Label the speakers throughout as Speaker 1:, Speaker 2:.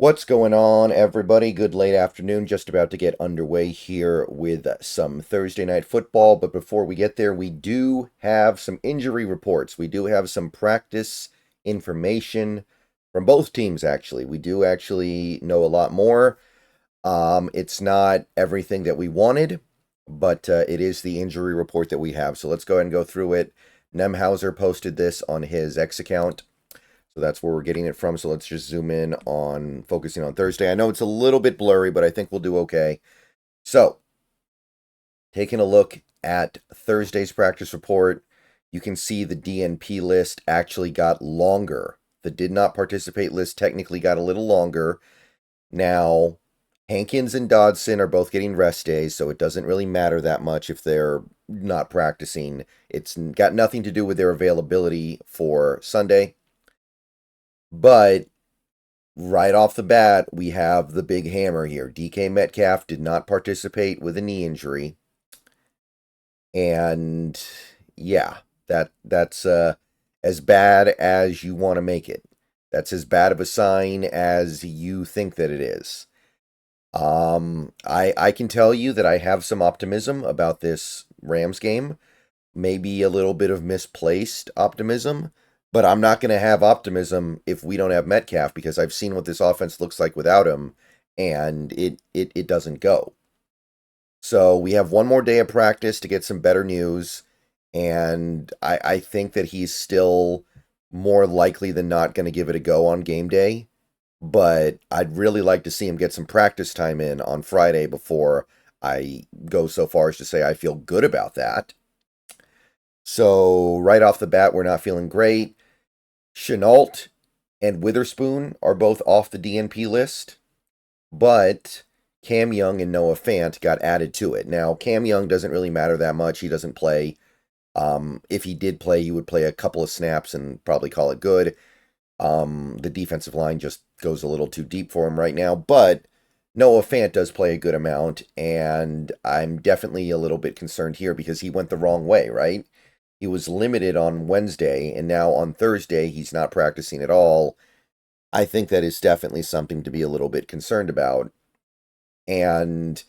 Speaker 1: What's going on, everybody? Good late afternoon. Just about to get underway here with some Thursday night football. But before we get there, we do have some injury reports. We do have some practice information from both teams, actually. We do actually know a lot more. It's not everything that we wanted, but it is the injury report that we have. So let's go ahead and go through it. Nemhauser posted this on his X account. So that's where we're getting it from. So let's just zoom in on focusing on Thursday. I know it's a little bit blurry, but I think we'll do okay. So, taking a look at Thursday's practice report, you can see the DNP list actually got longer. The did not participate list technically got a little longer. Now, Hankins and Dodson are both getting rest days, so it doesn't really matter that much if they're not practicing. It's got nothing to do with their availability for Sunday. But right off the bat, we have the big hammer here. DK Metcalf did not participate with a knee injury. And yeah, that's as bad as you want to make it. That's as bad of a sign as you think that it is. I can tell you that I have some optimism about this Rams game. Maybe a little bit of misplaced optimism. But I'm not going to have optimism if we don't have Metcalf because I've seen what this offense looks like without him, and it doesn't go. So we have one more day of practice to get some better news, and I think that he's still more likely than not going to give it a go on game day. But I'd really like to see him get some practice time in on Friday before I go so far as to say I feel good about that. So right off the bat, we're not feeling great. Shenault and Witherspoon are both off the DNP list, but Cam Young and Noah Fant got added to it. Now, Cam Young doesn't really matter that much. He doesn't play. If he did play, he would play a couple of snaps and probably call it good. The defensive line just goes a little too deep for him right now, but Noah Fant does play a good amount, and I'm definitely a little bit concerned here because he went the wrong way, right? He was limited on Wednesday, and now on Thursday, he's not practicing at all. I think that is definitely something to be a little bit concerned about. And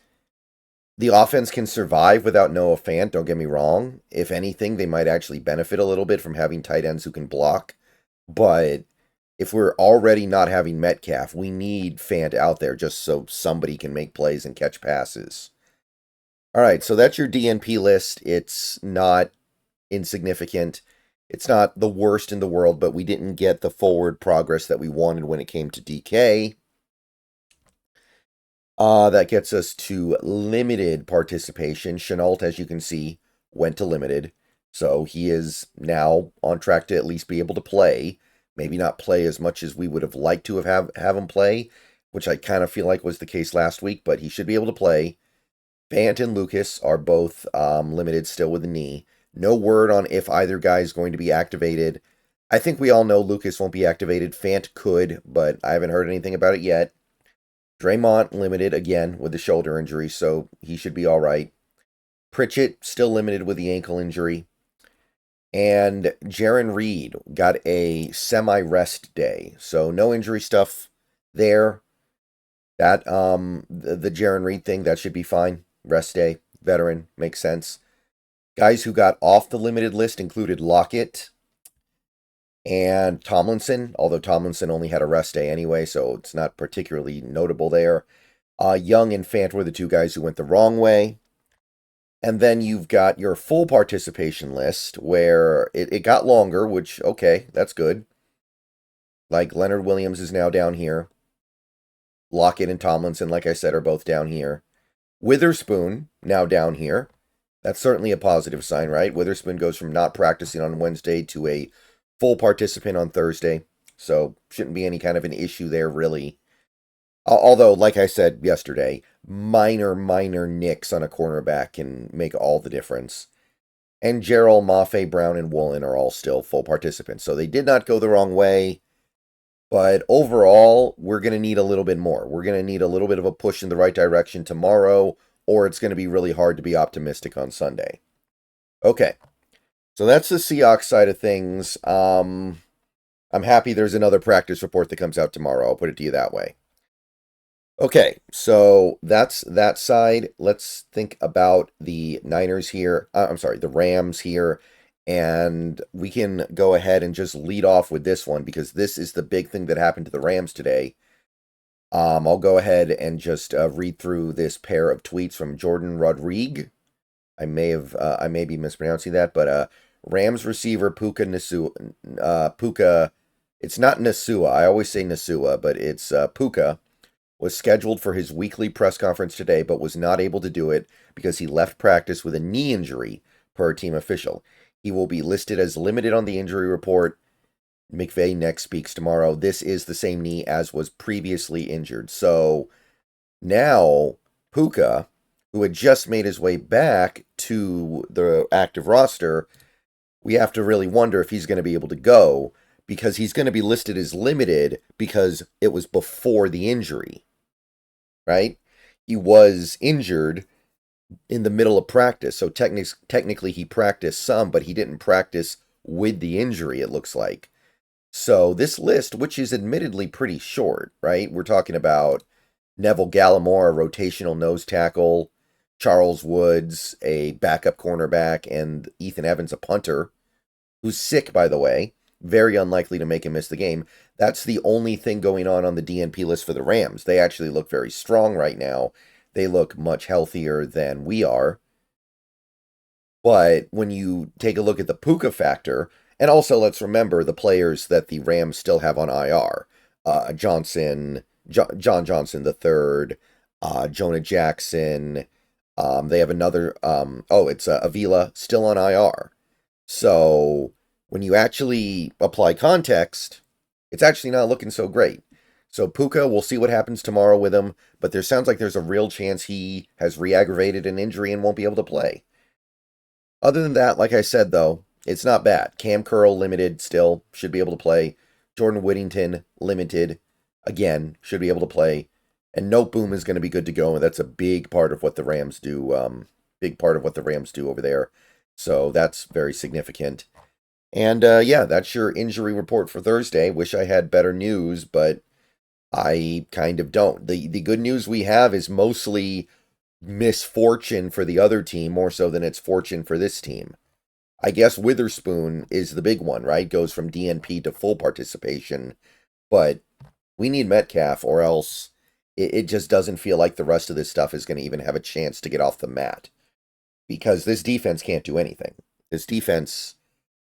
Speaker 1: the offense can survive without Noah Fant, don't get me wrong. If anything, they might actually benefit a little bit from having tight ends who can block. But if we're already not having Metcalf, we need Fant out there just so somebody can make plays and catch passes. All right, so that's your DNP list. It's not insignificant. It's not the worst in the world, but we didn't get the forward progress that we wanted when it came to DK. That gets us to limited participation. Shenault, as you can see, went to limited. So he is now on track to at least be able to play. Maybe not play as much as we would have liked to have him play, which I kind of feel like was the case last week, but he should be able to play. Fant and Lucas are both limited still with a knee. No word on if either guy is going to be activated. I think we all know Lucas won't be activated. Fant could, but I haven't heard anything about it yet. Draymond limited again with the shoulder injury, so he should be all right. Pritchett still limited with the ankle injury. And Jarran Reed got a semi-rest day, so no injury stuff there. That the Jarran Reed thing, that should be fine. Rest day, veteran, makes sense. Guys who got off the limited list included Lockett and Tomlinson, although Tomlinson only had a rest day anyway, so it's not particularly notable there. Young and Fant were the two guys who went the wrong way. And then you've got your full participation list where it got longer, which, okay, that's good. Like Leonard Williams is now down here. Lockett and Tomlinson, like I said, are both down here. Witherspoon, now down here. That's certainly a positive sign, right? Witherspoon goes from not practicing on Wednesday to a full participant on Thursday. So shouldn't be any kind of an issue there, really. Although, like I said yesterday, minor nicks on a cornerback can make all the difference. And Gerald, Mafe, Brown, and Woolen are all still full participants. So they did not go the wrong way. But overall, we're going to need a little bit more. We're going to need a little bit of a push in the right direction tomorrow, or it's going to be really hard to be optimistic on Sunday. Okay, so that's the Seahawks side of things. I'm happy there's another practice report that comes out tomorrow. I'll put it to you that way. Okay, so that's that side. Let's think about the Niners here. I'm sorry, the Rams here. And we can go ahead and just lead off with this one because this is the big thing that happened to the Rams today. I'll go ahead and just read through this pair of tweets from Jordan Rodrigue. I may be mispronouncing that, but Rams receiver Puka Nasua, Puka, it's not Nasua. I always say Nasua, but it's Puka was scheduled for his weekly press conference today, but was not able to do it because he left practice with a knee injury, per a team official. He will be listed as limited on the injury report. McVay next speaks tomorrow. This is the same knee as was previously injured. So now Puka, who had just made his way back to the active roster, we have to really wonder if he's going to be able to go because he's going to be listed as limited because it was before the injury, right? He was injured in the middle of practice, so technically he practiced some, but he didn't practice with the injury, it looks like. So this list, which is admittedly pretty short, right? We're talking about Neville Gallimore, a rotational nose tackle, Charles Woods, a backup cornerback, and Ethan Evans, a punter, who's sick, by the way. Very unlikely to make him miss the game. That's the only thing going on the DNP list for the Rams. They actually look very strong right now. They look much healthier than we are. But when you take a look at the Puka factor, and also let's remember the players that the Rams still have on IR. John Johnson the third, Jonah Jackson. They have another, it's Avila still on IR. So when you actually apply context, it's actually not looking so great. So Puka, we'll see what happens tomorrow with him, but there sounds like there's a real chance he has re-aggravated an injury and won't be able to play. Other than that, like I said, though, it's not bad. Cam Curl, limited, still, should be able to play. Jordan Whittington, limited, again, should be able to play. And Note Boom is going to be good to go, and that's a big part of what the Rams do, big part of what the Rams do over there. So that's very significant. And yeah, that's your injury report for Thursday. Wish I had better news, but I kind of don't. The good news we have is mostly misfortune for the other team more so than it's fortune for this team. I guess Witherspoon is the big one, right? Goes from DNP to full participation, but we need Metcalf or else it just doesn't feel like the rest of this stuff is going to even have a chance to get off the mat because this defense can't do anything. This defense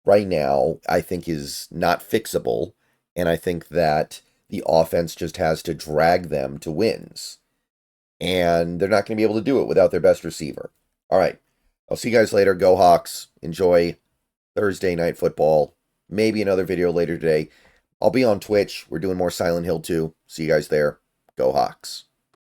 Speaker 1: right now, I think, is not fixable, and I think that the offense just has to drag them to wins. And they're not going to be able to do it without their best receiver. All right. I'll see you guys later. Go Hawks. Enjoy Thursday night football. Maybe another video later today. I'll be on Twitch. We're doing more Silent Hill 2. See you guys there. Go Hawks.